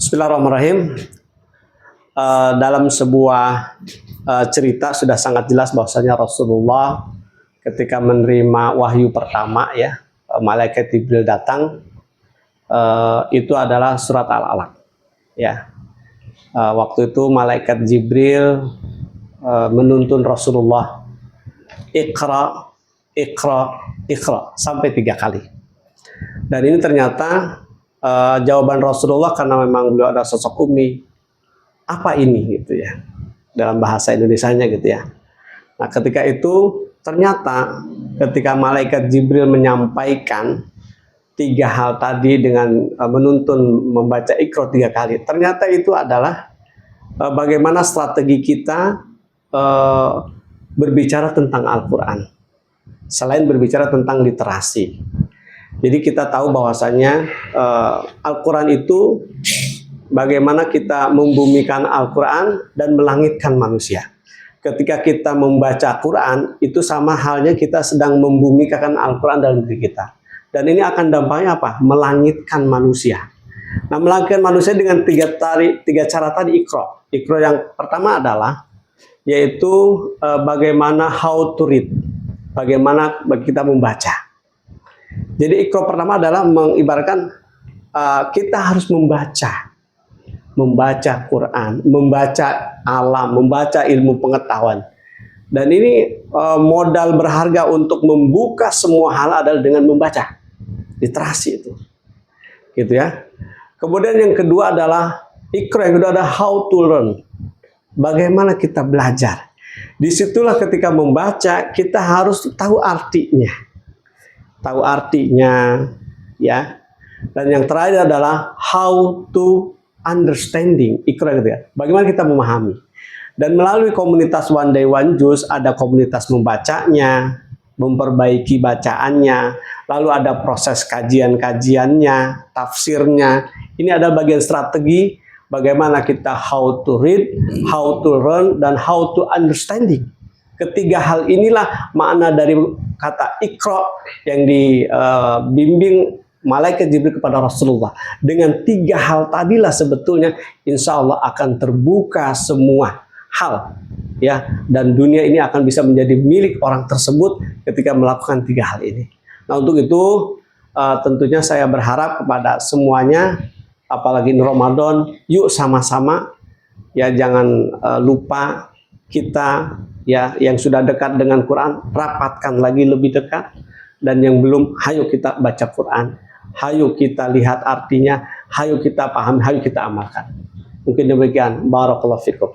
Bismillahirrahmanirrahim. Dalam sebuah cerita sudah sangat jelas bahwasanya Rasulullah ketika menerima wahyu pertama, ya, malaikat Jibril datang, itu adalah surat Al-Alaq. Ya, waktu itu malaikat Jibril menuntun Rasulullah, Iqra, Iqra, Iqra sampai 3 kali. Dan ini ternyata jawaban Rasulullah, karena memang beliau ada sosok ummi, apa ini gitu ya, dalam bahasa Indonesianya gitu ya. Nah, ketika itu ternyata ketika malaikat Jibril menyampaikan 3 hal tadi dengan menuntun membaca Iqra 3 kali, ternyata itu adalah bagaimana strategi kita berbicara tentang Al-Quran selain berbicara tentang literasi. Jadi kita tahu bahwasanya Al-Quran itu bagaimana kita membumikan Al-Quran dan melangitkan manusia. Ketika kita membaca Quran, itu sama halnya kita sedang membumikan Al-Quran dalam diri kita. Dan ini akan dampaknya apa? Melangitkan manusia. Nah, melangitkan manusia dengan 3 cara tadi Iqra. Iqra yang pertama adalah yaitu bagaimana how to read. Bagaimana kita membaca. Jadi Iqra pertama adalah mengibaratkan kita harus membaca Quran, membaca alam, membaca ilmu pengetahuan. Dan ini modal berharga untuk membuka semua hal adalah dengan membaca, literasi itu, gitu ya. Kemudian yang kedua adalah Iqra, yang kedua adalah how to learn, bagaimana kita belajar. Disitulah ketika membaca kita harus tahu artinya, ya. Dan yang terakhir adalah how to understanding, Iqra gitu ya. Bagaimana kita memahami. Dan melalui komunitas One Day One Juz ada komunitas membacanya, memperbaiki bacaannya, lalu ada proses kajian-kajiannya, tafsirnya. Ini ada bagian strategi bagaimana kita how to read, how to learn, dan how to understanding. Ketiga hal inilah makna dari kata Iqra yang dibimbing malaikat Jibril kepada Rasulullah. Dengan 3 hal tadilah sebetulnya insya Allah akan terbuka semua hal, ya, dan dunia ini akan bisa menjadi milik orang tersebut ketika melakukan 3 hal ini. Nah, untuk itu tentunya saya berharap kepada semuanya, apalagi di Ramadan, yuk sama-sama, ya, jangan lupa kita, ya, yang sudah dekat dengan Quran, rapatkan lagi lebih dekat. Dan yang belum, hayo kita baca Quran, hayo kita lihat artinya, hayo kita paham, hayo kita amalkan. Mungkin demikian. Barakallahu fikum.